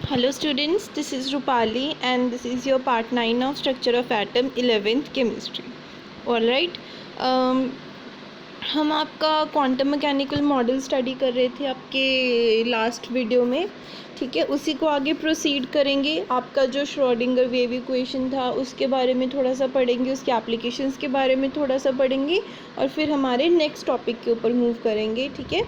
Hello students, this is Rupali and this is your part 9 of Structure of Atom 11th Chemistry. Alright, हम आपका quantum mechanical model study कर रहे थे आपके last video में, ठीक है। उसी को आगे प्रोसीड करेंगे। आपका जो श्रोडिंगर वेव इक्वेशन था उसके बारे में थोड़ा सा पढ़ेंगे, उसके एप्लीकेशंस के बारे में थोड़ा सा पढ़ेंगे और फिर हमारे नेक्स्ट टॉपिक के ऊपर मूव करेंगे, ठीक है।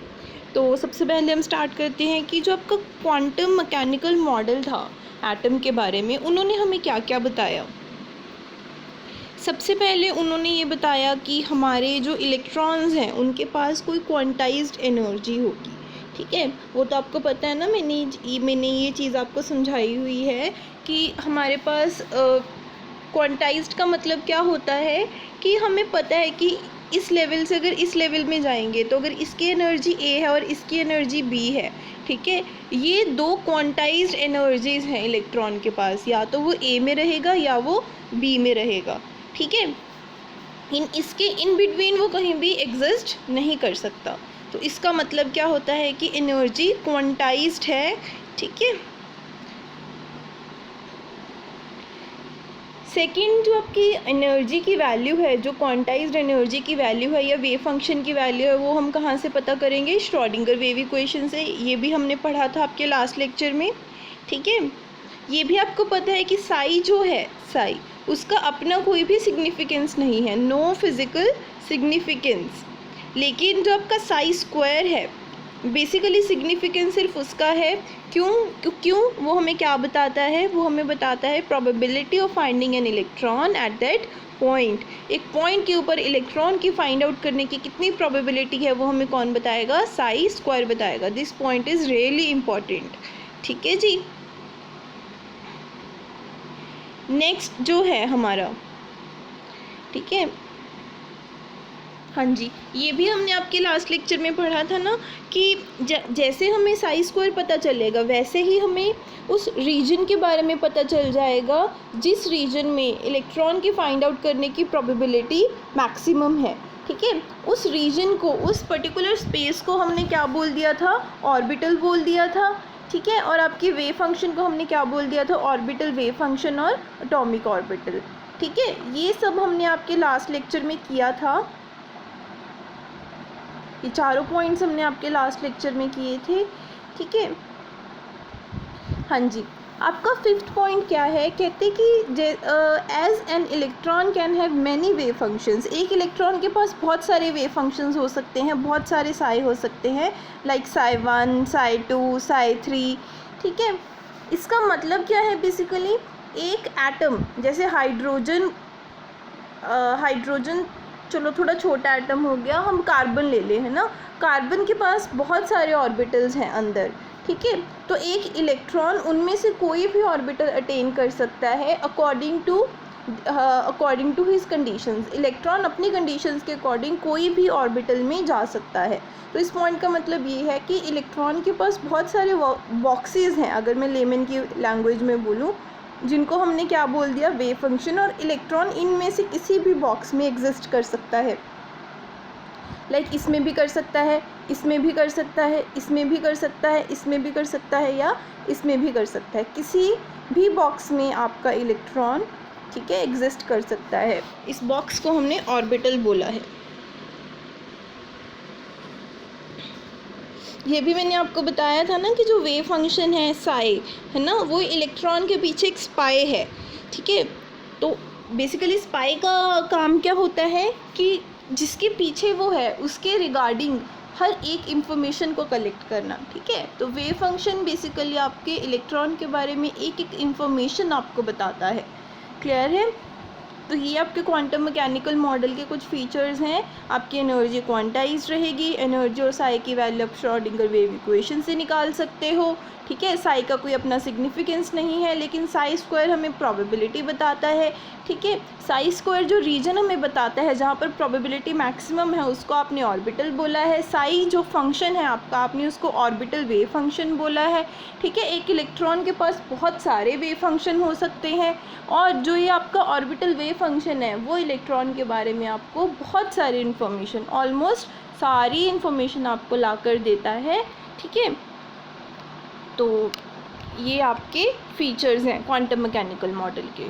तो सबसे पहले हम स्टार्ट करते हैं कि जो आपका क्वांटम मैकेनिकल मॉडल था एटम के बारे में, उन्होंने हमें क्या क्या बताया। सबसे पहले उन्होंने ये बताया कि हमारे जो इलेक्ट्रॉन्स हैं उनके पास कोई क्वांटाइज्ड एनर्जी होगी, ठीक है। वो तो आपको पता है ना, मैंने ये चीज़ आपको समझाई हुई है कि हमारे पास क्वांटाइज्ड का मतलब क्या होता है कि हमें पता है कि इस लेवल से अगर इस लेवल में जाएंगे तो अगर इसकी एनर्जी ए है और इसकी एनर्जी बी है, ठीक है, ये दो क्वांटाइज्ड एनर्जीज हैं इलेक्ट्रॉन के पास, या तो वो ए में रहेगा या वो बी में रहेगा, ठीक है। इसके इन बिटवीन वो कहीं भी एग्जिस्ट नहीं कर सकता। तो इसका मतलब क्या होता है कि एनर्जी क्वांटाइज्ड है, ठीक है। सेकेंड, जो आपकी एनर्जी की वैल्यू है, जो क्वांटाइज्ड एनर्जी की वैल्यू है या वेव फंक्शन की वैल्यू है, वो हम कहाँ से पता करेंगे? श्रोडिंगर वेव इक्वेशन से। ये भी हमने पढ़ा था आपके लास्ट लेक्चर में, ठीक है। ये भी आपको पता है कि साई जो है, साई उसका अपना कोई भी सिग्निफिकेंस नहीं है, नो फिजिकल सिग्निफिकेंस। लेकिन जो आपका साई स्क्वायर है, बेसिकली सिग्निफिकेंस सिर्फ उसका है। क्यों वो हमें क्या बताता है? वो हमें बताता है probability of finding an electron at that point. एक पॉइंट के ऊपर इलेक्ट्रॉन की फाइंड आउट करने की कितनी प्रोबेबिलिटी है वो हमें कौन बताएगा? साई स्क्वायर बताएगा। This point is really important, ठीक है जी। नेक्स्ट जो है हमारा, ठीक है, हाँ जी, ये भी हमने आपके लास्ट लेक्चर में पढ़ा था ना कि जैसे हमें साई स्क्वायर पता चलेगा वैसे ही हमें उस रीजन के बारे में पता चल जाएगा जिस रीजन में इलेक्ट्रॉन की फाइंड आउट करने की प्रोबेबिलिटी मैक्सिमम है, ठीक है। उस रीजन को, उस पर्टिकुलर स्पेस को हमने क्या बोल दिया था? ऑर्बिटल बोल दिया था, ठीक है। और आपकी वेव फंक्शन को हमने क्या बोल दिया था? ऑर्बिटल, वेव फंक्शन और एटॉमिक ऑर्बिटल, ठीक है। ये सब हमने आपके लास्ट लेक्चर में किया था। ये चारों पॉइंट्स हमने आपके लास्ट लेक्चर में किए थे, ठीक है। हाँ जी, आपका फिफ्थ पॉइंट क्या है? कहते कि as an electron can have many wave functions. एक इलेक्ट्रॉन के पास बहुत सारे वेव फंक्शंस हो सकते हैं, बहुत सारे साई हो सकते हैं, लाइक साई 1, साई 2, साई 3, ठीक है। इसका मतलब क्या है? बेसिकली एक एटम, जैसे हाइड्रोजन, चलो थोड़ा छोटा एटम हो गया, हम कार्बन ले लें, है ना। कार्बन के पास बहुत सारे ऑर्बिटल्स हैं अंदर, ठीक है। तो एक इलेक्ट्रॉन उनमें से कोई भी ऑर्बिटल अटेन कर सकता है according to his conditions. Electron अपनी कंडीशंस के अकॉर्डिंग कोई भी ऑर्बिटल में जा सकता है। तो इस पॉइंट का मतलब ये है कि इलेक्ट्रॉन के पास बहुत सारे बॉक्सेस हैं, अगर मैं लेमन की लैंग्वेज में बोलूँ, जिनको हमने क्या बोल दिया? Wave function. और इलेक्ट्रॉन इनमें से किसी भी बॉक्स में एग्जिस्ट कर सकता है, लाइक इसमें भी कर सकता है, इसमें भी कर सकता है, इसमें भी कर सकता है, इसमें भी कर सकता है, या इसमें भी कर सकता है। किसी भी बॉक्स में आपका इलेक्ट्रॉन, ठीक है, एग्जिस्ट कर सकता है। इस बॉक्स को हमने ऑर्बिटल बोला है। ये भी मैंने आपको बताया था ना कि जो वेव फंक्शन है साई, है ना, वो इलेक्ट्रॉन के पीछे एक स्पाई है, ठीक है। तो बेसिकली स्पाई का काम क्या होता है कि जिसके पीछे वो है उसके रिगार्डिंग हर एक इंफॉर्मेशन को कलेक्ट करना, ठीक है। तो वेव फंक्शन बेसिकली आपके इलेक्ट्रॉन के बारे में एक एक इंफॉर्मेशन आपको बताता है। क्लियर है? तो ये आपके क्वांटम मैकेनिकल मॉडल के कुछ फीचर्स हैं। आपकी एनर्जी क्वांटाइज्ड रहेगी। एनर्जी और साई की वैल्यू आप श्रोडिंगर वेव इक्वेशन से निकाल सकते हो, ठीक है। साई का कोई अपना सिग्निफिकेंस नहीं है, लेकिन साई स्क्वायर हमें प्रोबेबिलिटी बताता है, ठीक है। साई स्क्वायर जो रीजन हमें बताता है जहाँ पर प्रोबेबिलिटी मैक्सिमम है उसको आपने ऑर्बिटल बोला है। साई जो फंक्शन है आपका, आपने उसको ऑर्बिटल वेव फंक्शन बोला है, ठीक है। एक इलेक्ट्रॉन के पास बहुत सारे वेव फंक्शन हो सकते हैं, और जो ये आपका ऑर्बिटल वेव फंक्शन है वो इलेक्ट्रॉन के बारे में आपको बहुत सारी इन्फॉर्मेशन, ऑलमोस्ट सारी इन्फॉर्मेशन आपको ला कर देता है, ठीक है। तो ये आपके फीचर्स हैं क्वांटम मैकेनिकल मॉडल के।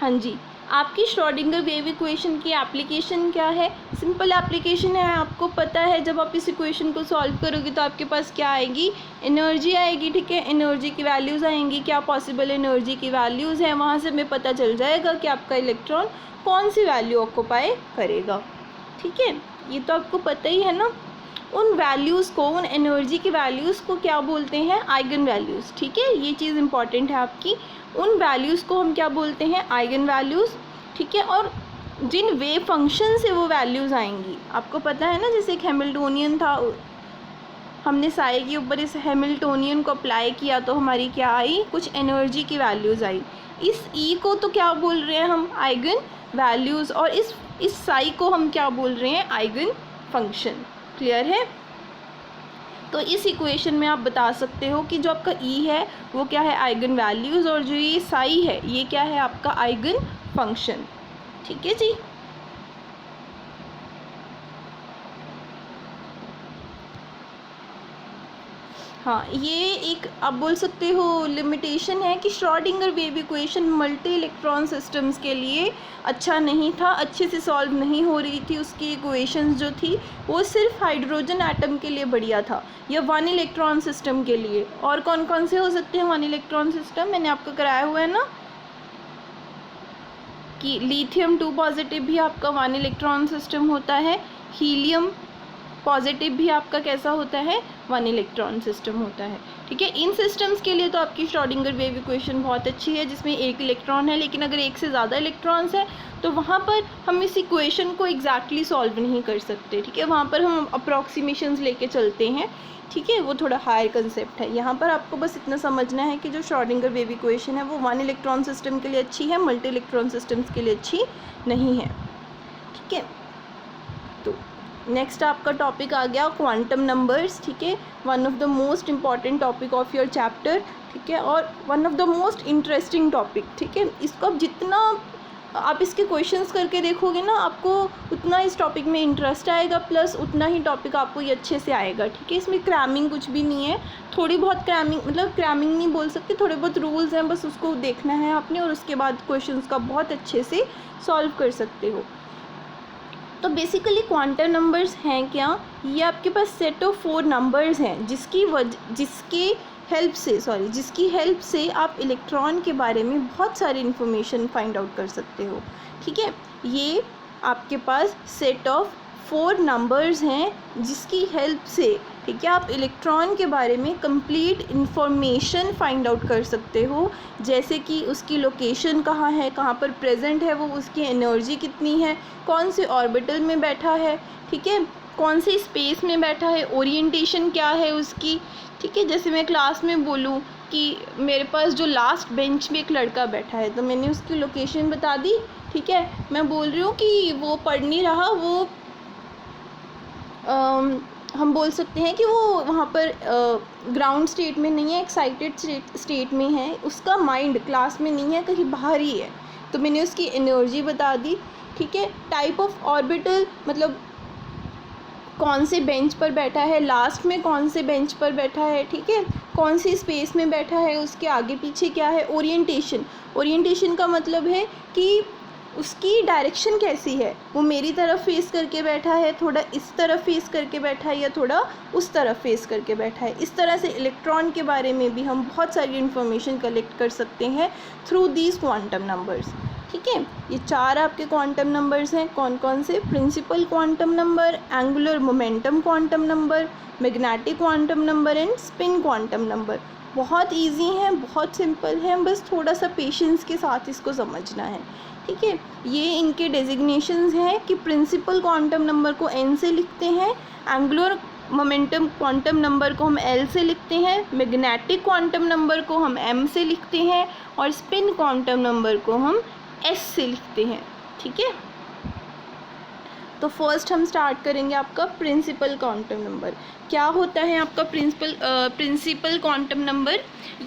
हाँ जी, आपकी श्रोडिंगर वेव इक्वेशन की एप्लीकेशन क्या है? सिंपल एप्लीकेशन है, आपको पता है जब आप इस इक्वेशन को सॉल्व करोगे तो आपके पास क्या आएगी? एनर्जी आएगी, ठीक है। एनर्जी की वैल्यूज़ आएंगी, क्या पॉसिबल एनर्जी की वैल्यूज़ हैं, वहाँ से हमें पता चल जाएगा कि आपका इलेक्ट्रॉन कौन सी वैल्यू ऑक्यूपाई करेगा, ठीक है। ये तो आपको पता ही है ना। उन वैल्यूज़ को, उन एनर्जी की वैल्यूज़ को क्या बोलते हैं? आइगन वैल्यूज़, ठीक है। ये चीज़ इंपॉर्टेंट है आपकी। उन वैल्यूज़ को हम क्या बोलते हैं? आइगन वैल्यूज़, ठीक है। और जिन वेव फंक्शन से वो वैल्यूज़ आएंगी, आपको पता है ना, जैसे एक हैमिल्टोनियन था, हमने साए के ऊपर इस हैमिल्टोनियन को अप्लाई किया तो हमारी क्या आई? कुछ एनर्जी की वैल्यूज़ आई। इस ई को तो क्या बोल रहे हैं हम? Eigen values. और इस साई को हम क्या बोल रहे हैं? Eigen function. क्लियर है? तो इस इक्वेशन में आप बता सकते हो कि जो आपका ई है वो क्या है? Eigen values. और जो ये साई है ये क्या है? आपका आइगन फंक्शन, ठीक है जी। हाँ, ये एक आप बोल सकते हो लिमिटेशन है कि Schrodinger wave equation multi electron systems के लिए अच्छा नहीं था, अच्छे से सॉल्व नहीं हो रही थी। उसकी इक्वेशंस जो थी वो सिर्फ हाइड्रोजन एटम के लिए बढ़िया था, या वन इलेक्ट्रॉन सिस्टम के लिए। और कौन कौन से हो सकते हैं वन इलेक्ट्रॉन सिस्टम? मैंने आपको कराया हुआ है ना कि लिथियम 2 पॉजिटिव भी आपका वन इलेक्ट्रॉन सिस्टम होता है, हीलियम पॉजिटिव भी आपका कैसा होता है? वन इलेक्ट्रॉन सिस्टम होता है, ठीक है। इन सिस्टम्स के लिए तो आपकी श्रोडिंगर वेव इक्वेशन बहुत अच्छी है, जिसमें एक इलेक्ट्रॉन है। लेकिन अगर एक से ज़्यादा इलेक्ट्रॉन्स है तो वहाँ पर हम इस इक्वेशन को एग्जैक्टली सॉल्व नहीं कर सकते, ठीक है। वहाँ पर हम अप्रॉक्सीमेशंस लेके चलते हैं, ठीक है। वो थोड़ा हायर कंसेप्ट है। यहाँ पर आपको बस इतना समझना है कि जो श्रोडिंगर वेव इक्वेशन है वो वन इलेक्ट्रॉन सिस्टम के लिए अच्छी है, मल्टी इलेक्ट्रॉन सिस्टम्स के लिए अच्छी नहीं है, ठीक है। तो नेक्स्ट आपका टॉपिक आ गया क्वांटम नंबर्स, ठीक है। One of the most important topic of your chapter, ठीक है। और one of the most interesting topic, ठीक है। इसको अब जितना आप इसके क्वेश्चंस करके देखोगे ना, आपको उतना इस टॉपिक में इंटरेस्ट आएगा, प्लस उतना ही टॉपिक आपको ये अच्छे से आएगा, ठीक है। इसमें क्रैमिंग कुछ भी नहीं है, थोड़ी बहुत क्रैमिंग, मतलब क्रैमिंग नहीं बोल सकते, थोड़े बहुत रूल्स हैं, बस उसको देखना है आपने, और उसके बाद क्वेश्चंस का बहुत अच्छे से सॉल्व कर सकते हो। तो बेसिकली क्वांटम नंबर्स हैं क्या? ये आपके पास सेट ऑफ 4 नंबर्स हैं जिसकी हेल्प से आप इलेक्ट्रॉन के बारे में बहुत सारी इन्फॉर्मेशन फाइंड आउट कर सकते हो, ठीक है। ये आपके पास सेट ऑफ 4 नंबर्स हैं जिसकी हेल्प से, ठीक है, आप इलेक्ट्रॉन के बारे में कंप्लीट इन्फॉर्मेशन फाइंड आउट कर सकते हो। जैसे कि उसकी लोकेशन कहाँ है, कहाँ पर प्रेजेंट है वो, उसकी एनर्जी कितनी है, कौन से ऑर्बिटल में बैठा है, ठीक है, कौन से स्पेस में बैठा है, ओरिएंटेशन क्या है उसकी, ठीक है। जैसे मैं क्लास में बोलूँ कि मेरे पास जो लास्ट बेंच में एक लड़का बैठा है, तो मैंने उसकी लोकेशन बता दी, ठीक है। मैं बोल रही हूँ कि वो पढ़ नहीं रहा, वो हम बोल सकते हैं कि वो वहाँ पर ग्राउंड स्टेट में नहीं है, एक्साइटेड स्टेट में है, उसका माइंड क्लास में नहीं है, कहीं बाहर ही है, तो मैंने उसकी एनर्जी बता दी, ठीक है। टाइप ऑफ ऑर्बिटल, मतलब कौन से बेंच पर बैठा है, लास्ट में कौन से बेंच पर बैठा है, ठीक है, कौन सी स्पेस में बैठा है, उसके आगे पीछे क्या है। ओरिएंटेशन का मतलब है कि उसकी डायरेक्शन कैसी है, वो मेरी तरफ फेस करके बैठा है, थोड़ा इस तरफ फेस करके बैठा है, या थोड़ा उस तरफ फेस करके बैठा है। इस तरह से इलेक्ट्रॉन के बारे में भी हम बहुत सारी इन्फॉर्मेशन कलेक्ट कर सकते हैं थ्रू दीज क्वांटम नंबर्स, ठीक है। ये 4 आपके क्वांटम नंबर्स हैं। कौन कौन से? Principal quantum number, angular momentum quantum number, magnetic quantum number and spin quantum number. बहुत इजी है, बहुत सिंपल है, बस थोड़ा सा पेशेंस के साथ इसको समझना है, ठीक है। ये इनके डेजिग्नेशंस हैं कि प्रिंसिपल क्वांटम नंबर को n से लिखते हैं, एंगुलर मोमेंटम क्वांटम नंबर को हम L से लिखते हैं, मैग्नेटिक क्वांटम नंबर को हम M से लिखते हैं, और स्पिन क्वांटम नंबर को हम S से लिखते हैं, ठीक है। तो फर्स्ट हम स्टार्ट करेंगे आपका प्रिंसिपल क्वांटम नंबर। क्या होता है आपका प्रिंसिपल क्वांटम नंबर?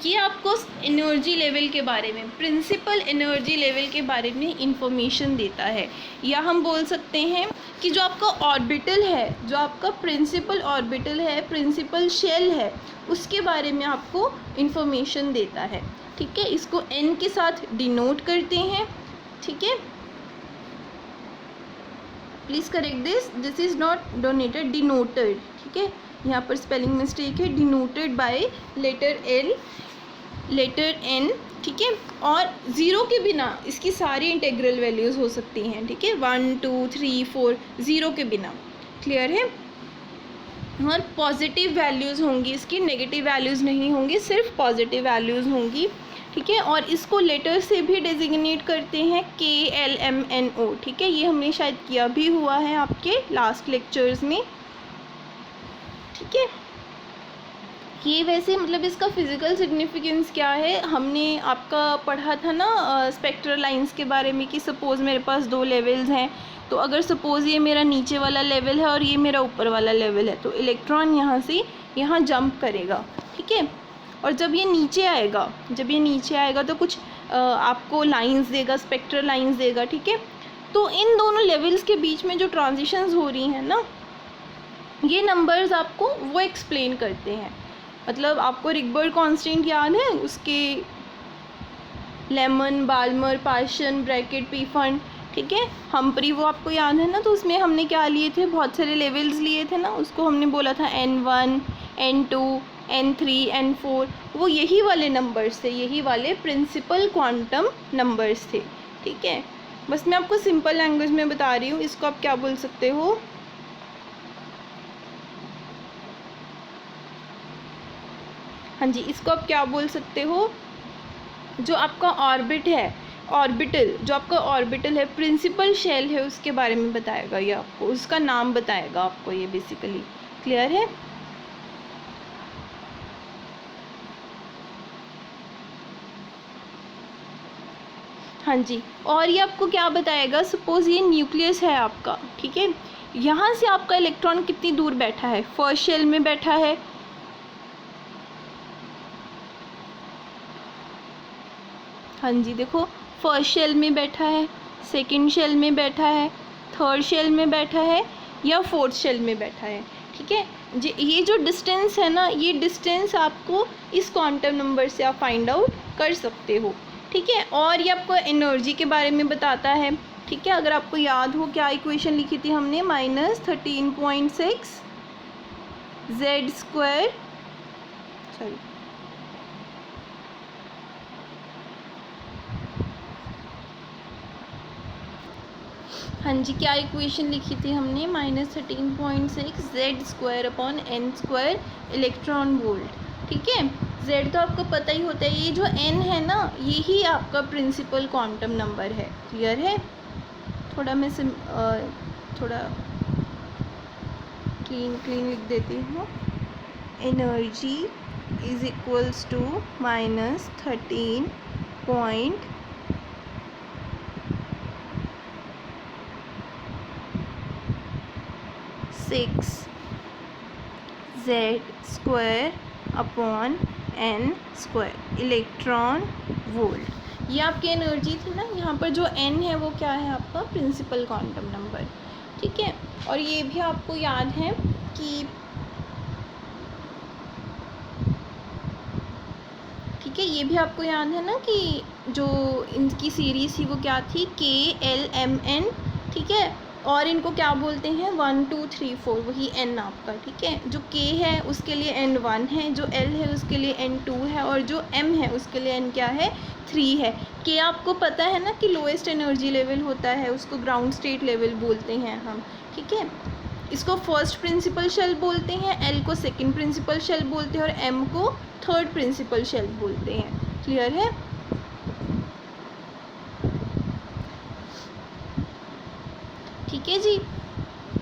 ये आपको एनर्जी लेवल के बारे में, प्रिंसिपल एनर्जी लेवल के बारे में इंफॉर्मेशन देता है। या हम बोल सकते हैं कि जो आपका ऑर्बिटल है, जो आपका प्रिंसिपल ऑर्बिटल है, प्रिंसिपल शेल है, उसके बारे में आपको इंफॉर्मेशन देता है। ठीक है, इसको n के साथ डिनोट करते हैं। ठीक है, please correct this is not donated, denoted. ठीक है, यहाँ पर स्पेलिंग मिस्टेक है, denoted by letter L, letter N। ठीक है, और ज़ीरो के बिना इसकी सारी इंटेग्रल वैल्यूज़ हो सकती हैं। ठीक है, 1 2 3 4 ज़ीरो के बिना। क्लियर है? और पॉजिटिव वैल्यूज़ होंगी इसकी, नेगेटिव वैल्यूज़ नहीं होंगी, सिर्फ पॉजिटिव वैल्यूज़ होंगी। ठीक है, और इसको लेटर से भी डेजिग्नेट करते हैं, KLMNO। ठीक है, ये हमने शायद किया भी हुआ है आपके लास्ट लेक्चर्स में। ठीक है, ये वैसे मतलब इसका फिज़िकल सिग्निफिकेंस क्या है, हमने आपका पढ़ा था ना स्पेक्ट्रल लाइंस के बारे में, कि सपोज़ मेरे पास 2 लेवल्स हैं, तो अगर सपोज़ ये मेरा नीचे वाला लेवल है और ये मेरा ऊपर वाला लेवल है, तो इलेक्ट्रॉन यहाँ से यहाँ जंप करेगा। ठीक है, और जब ये नीचे आएगा तो कुछ आपको लाइंस देगा, स्पेक्ट्रल लाइंस देगा। ठीक है, तो इन दोनों लेवल्स के बीच में जो ट्रांजिशंस हो रही हैं ना, ये नंबर्स आपको वो एक्सप्लेन करते हैं। मतलब आपको रिगबर्ड कांस्टेंट याद है, उसके Lyman, Balmer, Paschen, Brackett, Pfund. ठीक है, हम्परी, वो आपको याद है ना, तो उसमें हमने क्या लिए थे, बहुत सारे लेवल्स लिए थे ना, उसको हमने बोला था N1, N2, N3, N4। वो यही वाले नंबर्स थे, यही वाले प्रिंसिपल क्वांटम नंबर्स थे। ठीक है, बस मैं आपको सिंपल लैंग्वेज में बता रही हूँ, इसको आप क्या बोल सकते हो, हाँ जी, इसको आप क्या बोल सकते हो, जो आपका ऑर्बिट है, ऑर्बिटल, जो आपका ऑर्बिटल है, प्रिंसिपल शेल है, उसके बारे में बताएगा ये आपको, उसका नाम बताएगा आपको ये बेसिकली। क्लियर है? हाँ जी, और ये आपको क्या बताएगा, सपोज़ ये न्यूक्लियस है आपका। ठीक है, यहाँ से आपका इलेक्ट्रॉन कितनी दूर बैठा है, फर्स्ट शेल में बैठा है, हाँ जी, देखो फर्स्ट शेल में बैठा है, सेकंड शेल में बैठा है, थर्ड शेल में बैठा है, या फोर्थ शेल में बैठा है। ठीक है, ये जो डिस्टेंस है ना, ये डिस्टेंस आपको इस क्वांटम नंबर से आप फाइंड आउट कर सकते हो। ठीक है, और ये आपको एनर्जी के बारे में बताता है। ठीक है, अगर आपको याद हो क्या इक्वेशन लिखी थी हमने, -13.6 Z², सॉरी, हाँ जी, क्या इक्वेशन लिखी थी हमने, -13.6 Z²/n² इलेक्ट्रॉन वोल्ट। ठीक है, Z तो आपको पता ही होता है, ये जो n है ना, यही आपका प्रिंसिपल क्वांटम नंबर है। क्लियर है? थोड़ा मैं थोड़ा क्लीन लिख देती हूँ, energy is equals to -13.6 Z²/n² electron volt. ये आपकी एनर्जी थी ना, यहाँ पर जो n है वो क्या है, आपका प्रिंसिपल क्वांटम नंबर। ठीक है, और ये भी आपको याद है कि, ठीक है, ये भी आपको याद है ना कि जो इनकी सीरीज़ थी वो क्या थी, KLMN। ठीक है, और इनको क्या बोलते हैं, 1 2 3 4, वही n आपका। ठीक है, जो k है उसके लिए n1 है, जो l है उसके लिए n2 है, और जो m है उसके लिए n क्या है, 3 है। k आपको पता है ना कि लोएस्ट एनर्जी लेवल होता है, उसको ग्राउंड स्टेट लेवल बोलते हैं हम। ठीक है, इसको फर्स्ट प्रिंसिपल शेल बोलते हैं, l को सेकंड प्रिंसिपल शेल बोलते हैं, और m को थर्ड प्रिंसिपल शेल बोलते हैं। क्लियर है? ठीक है जी,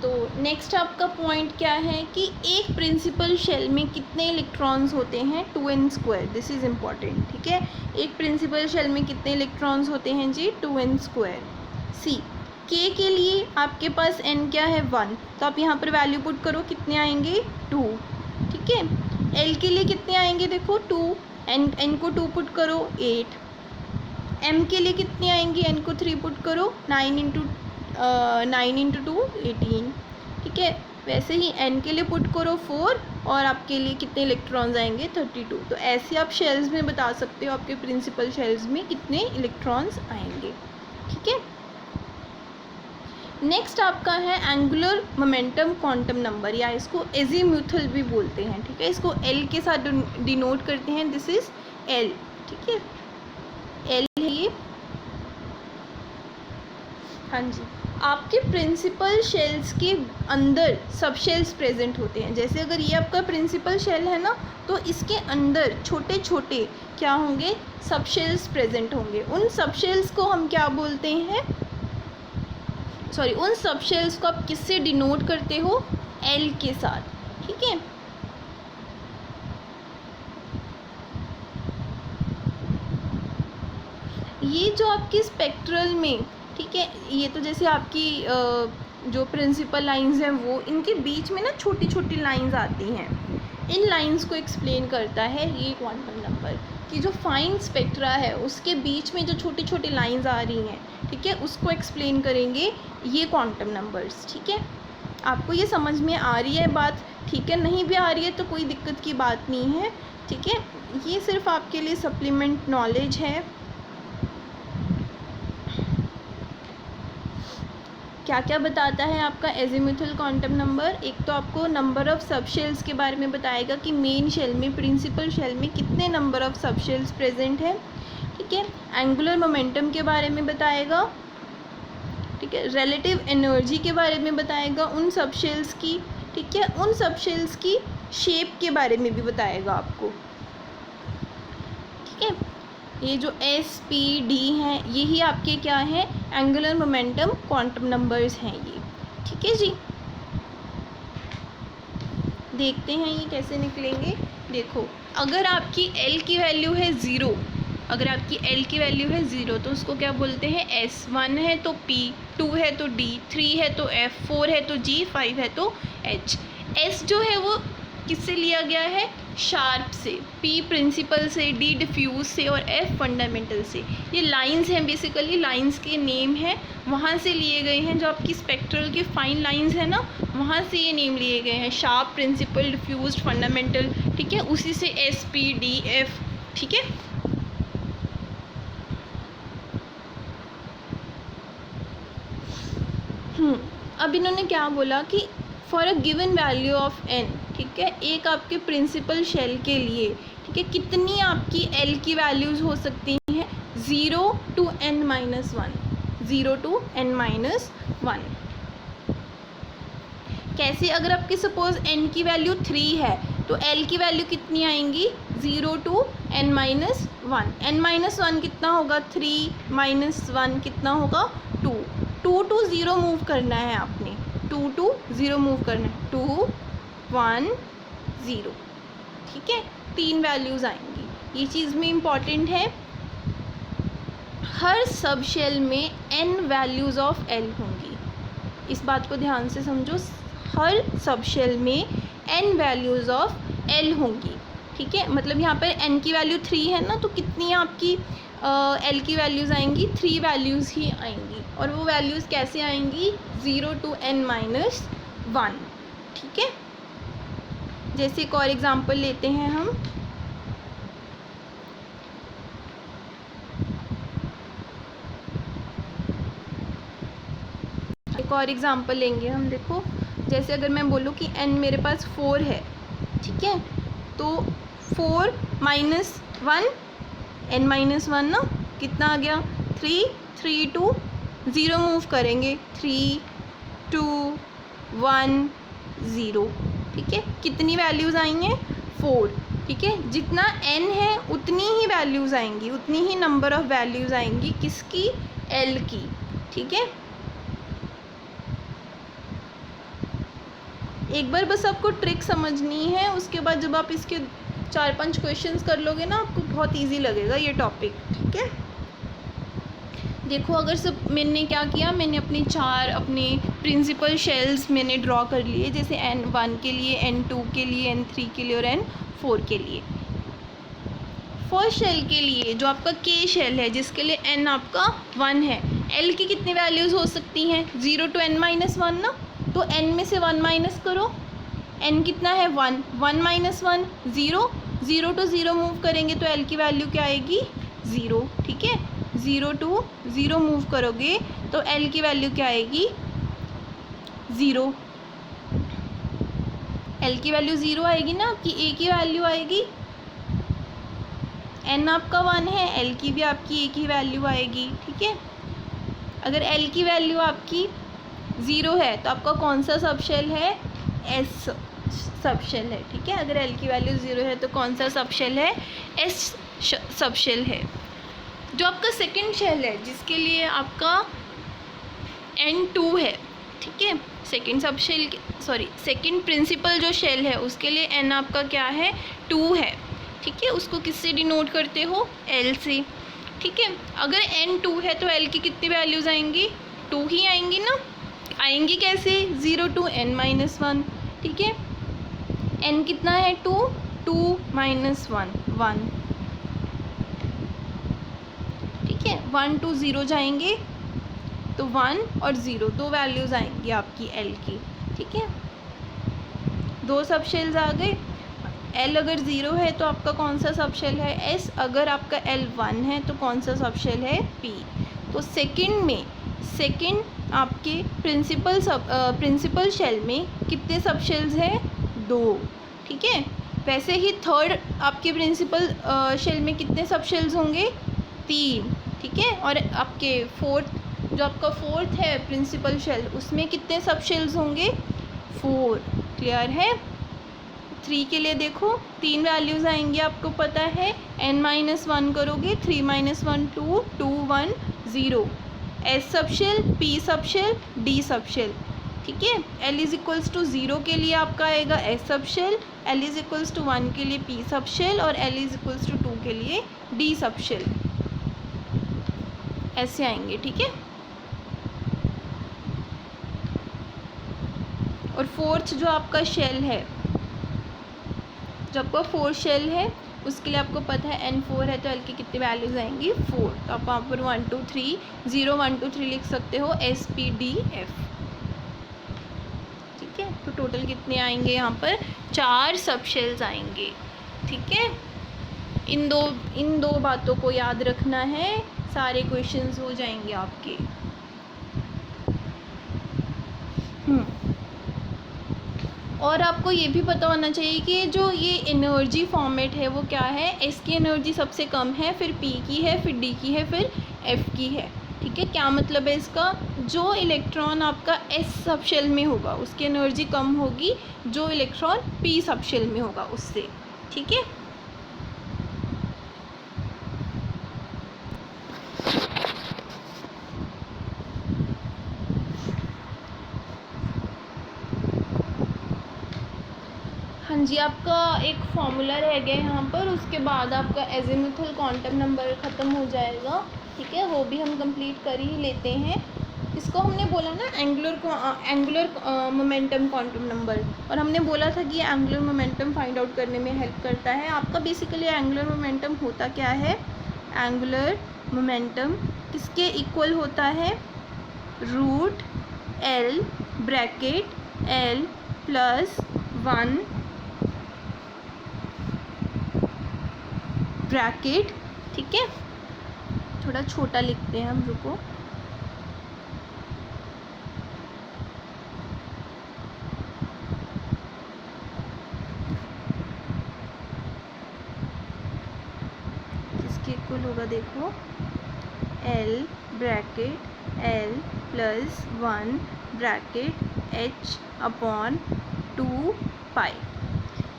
तो नेक्स्ट आपका पॉइंट क्या है कि एक प्रिंसिपल शेल में कितने इलेक्ट्रॉन्स होते हैं, 2n²। This is important. ठीक है, एक प्रिंसिपल शेल में कितने इलेक्ट्रॉन्स होते हैं जी, 2n²। सी के लिए आपके पास n क्या है 1, तो आप यहाँ पर वैल्यू पुट करो, कितने आएंगे 2, ठीक है। l के लिए कितने आएंगे देखो 2, n को 2 पुट करो 8, m के लिए कितने आएंगे, n को 3 पुट करो 9 इंटू 2 18, ठीक है। वैसे ही n के लिए पुट करो 4 और आपके लिए कितने इलेक्ट्रॉन्स आएंगे 32। तो ऐसे आप शेल्स में बता सकते हो आपके प्रिंसिपल शेल्स में कितने इलेक्ट्रॉन्स आएंगे, ठीक है। नेक्स्ट आपका है एंगुलर मोमेंटम क्वांटम नंबर, या इसको एजीम्यूथल भी बोलते हैं, ठीक है। इसको L के साथ डिनोट करते हैं, दिस इज L, ठीक है। L है ये, हाँ जी। आपके प्रिंसिपल शेल्स के अंदर सब शेल्स प्रेजेंट होते हैं। जैसे अगर ये आपका प्रिंसिपल शेल है ना, तो इसके अंदर छोटे छोटे क्या होंगे, सब शेल्स प्रेजेंट होंगे। उन सब शेल्स को हम क्या बोलते हैं, सॉरी, उन सब शेल्स को आप किससे डिनोट करते हो, L के साथ, ठीक है। ये जो आपकी स्पेक्ट्रल में, ठीक है, ये तो जैसे आपकी जो प्रिंसिपल लाइंस हैं वो, इनके बीच में ना छोटी छोटी लाइंस आती हैं, इन लाइंस को एक्सप्लेन करता है ये क्वांटम नंबर, कि जो फाइन स्पेक्ट्रा है उसके बीच में जो छोटी छोटी लाइंस आ रही हैं, ठीक है, उसको एक्सप्लेन करेंगे ये क्वांटम नंबर्स, ठीक है। आपको ये समझ में आ रही है बात, ठीक है। नहीं भी आ रही है तो कोई दिक्कत की बात नहीं है, ठीक है। ये सिर्फ आपके लिए सप्लीमेंट नॉलेज है। क्या क्या बताता है आपका एजीम्यूथल क्वांटम नंबर, एक तो आपको नंबर ऑफ़ सब शेल्स के बारे में बताएगा कि मेन शेल में, प्रिंसिपल शेल में कितने नंबर ऑफ़ सब शेल्स प्रेजेंट है, ठीक है। एंगुलर मोमेंटम के बारे में बताएगा, ठीक है। रिलेटिव एनर्जी के बारे में बताएगा उन सब शेल्स की, ठीक है। उन सब शेल्स की शेप के बारे में भी बताएगा आपको, ठीक है। ये जो S, P, D हैं, यही आपके क्या हैं, एंगुलर मोमेंटम क्वांटम नंबर्स हैं ये, ठीक है जी। देखते हैं ये कैसे निकलेंगे। देखो, अगर आपकी L की वैल्यू है 0, अगर आपकी L की वैल्यू है 0 तो उसको क्या बोलते हैं, S। 1 है तो P, 2 है तो D, 3 है तो F, 4 है तो G, 5 है तो H। S जो है वो किससे लिया गया है, शार्प से, P प्रिंसिपल से, D डिफ्यूज से और F फंडामेंटल से। ये लाइंस हैं, बेसिकली लाइंस के नेम हैं, वहाँ से लिए गए हैं। जो आपकी स्पेक्ट्रल की फाइन लाइंस है ना, वहाँ से ये नेम लिए गए हैं, शार्प, प्रिंसिपल, डिफ्यूज, फंडामेंटल, ठीक है। उसी से S, P, D, F, ठीक है। अब इन्होंने क्या बोला कि for a given value of n, ठीक है, एक आपके प्रिंसिपल शेल के लिए, ठीक है, कितनी आपकी L की वैल्यूज़ हो सकती हैं, 0 to n minus 1, 0 to n minus 1। कैसे, अगर आपकी सपोज n की वैल्यू 3 है तो L की वैल्यू कितनी आएंगी, 0 to n minus 1। n minus 1 कितना होगा, 3 minus 1 कितना होगा, 2। 2 to 0 मूव करना है आपने, 2 to 0 मूव करना है, 2 1 0, ठीक है। 3 वैल्यूज़ आएंगी, ये चीज़ में इम्पॉर्टेंट है। हर सब शेल में n वैल्यूज़ ऑफ L होंगी, इस बात को ध्यान से समझो। हर सब शेल में n वैल्यूज़ ऑफ L होंगी, ठीक है। मतलब यहाँ पर n की वैल्यू 3 है ना, तो कितनी आपकी L की वैल्यूज़ आएंगी, 3 वैल्यूज़ ही आएंगी। और वो वैल्यूज़ कैसे आएंगी, 0 to n minus 1, ठीक है। जैसे एक और एग्जांपल लेते हैं हम, एक और एग्जांपल लेंगे हम। देखो, जैसे अगर मैं बोलूँ कि n मेरे पास 4 है, ठीक है, तो 4 minus 1, n minus 1 ना, कितना आ गया, 3, 3 to 0 मूव करेंगे, 3 2 1 0, ठीक है। कितनी वैल्यूज़ आई हैं, 4, ठीक है। जितना n है उतनी ही वैल्यूज़ आएंगी, उतनी ही नंबर ऑफ़ वैल्यूज़ आएंगी, किसकी, L की, ठीक है। एक बार बस आपको ट्रिक समझनी है, उसके बाद जब आप इसके 4-5 क्वेश्चंस कर लोगे ना, आपको बहुत इजी लगेगा ये टॉपिक, ठीक है। देखो अगर सब मैंने क्या किया, मैंने अपने 4 अपने प्रिंसिपल शेल्स मैंने ड्रॉ कर लिए, जैसे N1 के लिए, N2 के लिए, N3 के लिए और N4 के लिए। फर्स्ट शेल के लिए जो आपका K शेल है, जिसके लिए N आपका 1 है, L की कितनी वैल्यूज़ हो सकती हैं? 0 to N-1 ना, तो N में से 1 माइनस करो। N कितना है? 1, 1 माइनस 1 0, 0 to 0 मूव करेंगे तो L की वैल्यू क्या आएगी? 0, ठीक है। 0 to 0 मूव करोगे तो L की वैल्यू क्या आएगी? 0। L की वैल्यू 0 आएगी ना, आपकी A की वैल्यू आएगी। N आपका 1 है, L की भी आपकी A की वैल्यू आएगी, ठीक है। अगर L की वैल्यू आपकी 0 है तो आपका कौन सा सबशेल है? S सबशेल है, ठीक है। अगर L की वैल्यू 0 है तो कौन सा सबशेल है? S सबशेल है। जो आपका सेकंड शेल है, जिसके लिए आपका N2 है, ठीक है, सेकंड सबशेल सेकंड प्रिंसिपल जो शेल है उसके लिए N आपका क्या है? 2 है, ठीक है। उसको किससे डिनोट करते हो? L से, ठीक है। अगर N2 है तो L की कितनी वैल्यूज़ आएंगी? 2 ही आएंगी ना। आएंगी कैसे? 0 to N-1, ठीक है। N कितना है? 2, 2 माइनस 1, 1, ठीक है। 1 to 0 जाएंगे तो 1 और 0 दो वैल्यूज़ आएंगी आपकी L की, ठीक है। 2 सबशेल्स आ गए। L अगर 0 है तो आपका कौन सा सबशेल है? S। अगर आपका L 1 है तो कौन सा सबशेल है? P। तो सेकंड आपके प्रिंसिपल शेल में कितने सबशेल्स हैं? 2, ठीक है। वैसे ही थर्ड आपके प्रिंसिपल शेल में कितने सबशेल्स होंगे? 3, ठीक है। और आपके जो आपका फोर्थ है प्रिंसिपल शेल, उसमें कितने सबशेल्स होंगे? 4। क्लियर है? 3 के लिए देखो 3 वैल्यूज़ आएंगी, आपको पता है। N-1 करोगे, 3 - 1 2, 2 1 0। S subshell, P subshell, D subshell, ठीक है। L = 0 के लिए आपका आएगा S सबशेल, L = 1 के लिए P सबशेल और L = 2 के लिए D सबशेल, ऐसे आएंगे, ठीक है। और फोर्थ जो आपका शेल है, जो आपका फोर्थ शेल है, उसके लिए आपको पता है N4 है तो L की कितनी वैल्यूज़ आएंगी? 4। तो आप वहाँ पर 1 2 3 0 1 2 3 लिख सकते हो, S P D F, ठीक है। तो टोटल कितने आएंगे? यहाँ पर 4 सबशेल्स आएंगे, ठीक है। इन दो बातों को याद रखना है, सारे क्वेश्चंस हो जाएंगे आपके। और आपको ये भी पता होना चाहिए कि जो ये एनर्जी फॉर्मेट है वो क्या है। S की एनर्जी सबसे कम है, फिर P की है, फिर D की है, फिर F की है, ठीक है। क्या मतलब है इसका? जो इलेक्ट्रॉन आपका S सबशेल में होगा उसकी एनर्जी कम होगी जो इलेक्ट्रॉन P सबशेल में होगा उससे, ठीक है। हाँ जी, आपका एक फॉर्मूला रह गया यहाँ पर, उसके बाद आपका एजीमुथल क्वांटम नंबर ख़त्म हो जाएगा, ठीक है। वो भी हम कंप्लीट कर ही लेते हैं। इसको हमने बोला ना एंगुलर मोमेंटम क्वांटम नंबर, और हमने बोला था कि एंगुलर मोमेंटम फाइंड आउट करने में हेल्प करता है। आपका बेसिकली एंगुलर मोमेंटम होता क्या है? एंगुलर मोमेंटम किसके इक्वल होता है? √L ब्रैकेट L + 1 ब्रैकेट, ठीक है। थोड़ा छोटा लिखते हैं हम, रुको। किसके इक्वल होगा? देखो, L bracket L + 1 bracket H/2π,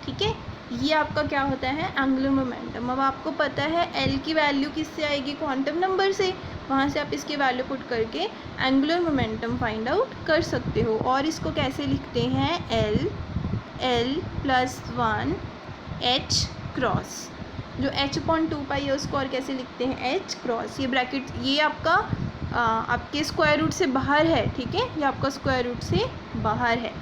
ठीक है। ये आपका क्या होता है? Angular momentum. अब आपको पता है L की वैल्यू किससे आएगी? क्वांटम नंबर से। वहाँ से आप इसकी वैल्यू पुट करके एंगुलर मोमेंटम फाइंड आउट कर सकते हो। और इसको कैसे लिखते हैं? L + 1 H क्रॉस, जो H/2π है उसको और कैसे लिखते हैं? H cross. ये ब्रैकेट, ये आपका आपके स्क्वायर रूट से बाहर है, ठीक है, ये आपका स्क्वायर रूट से बाहर है,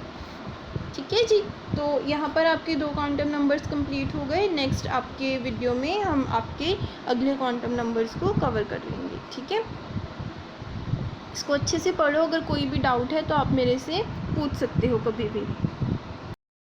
ठीक है जी। तो यहाँ पर आपके 2 क्वांटम नंबर्स कंप्लीट हो गए। नेक्स्ट आपके वीडियो में हम आपके अगले क्वांटम नंबर्स को कवर कर लेंगे, ठीक है। इसको अच्छे से पढ़ो, अगर कोई भी डाउट है तो आप मेरे से पूछ सकते हो कभी भी।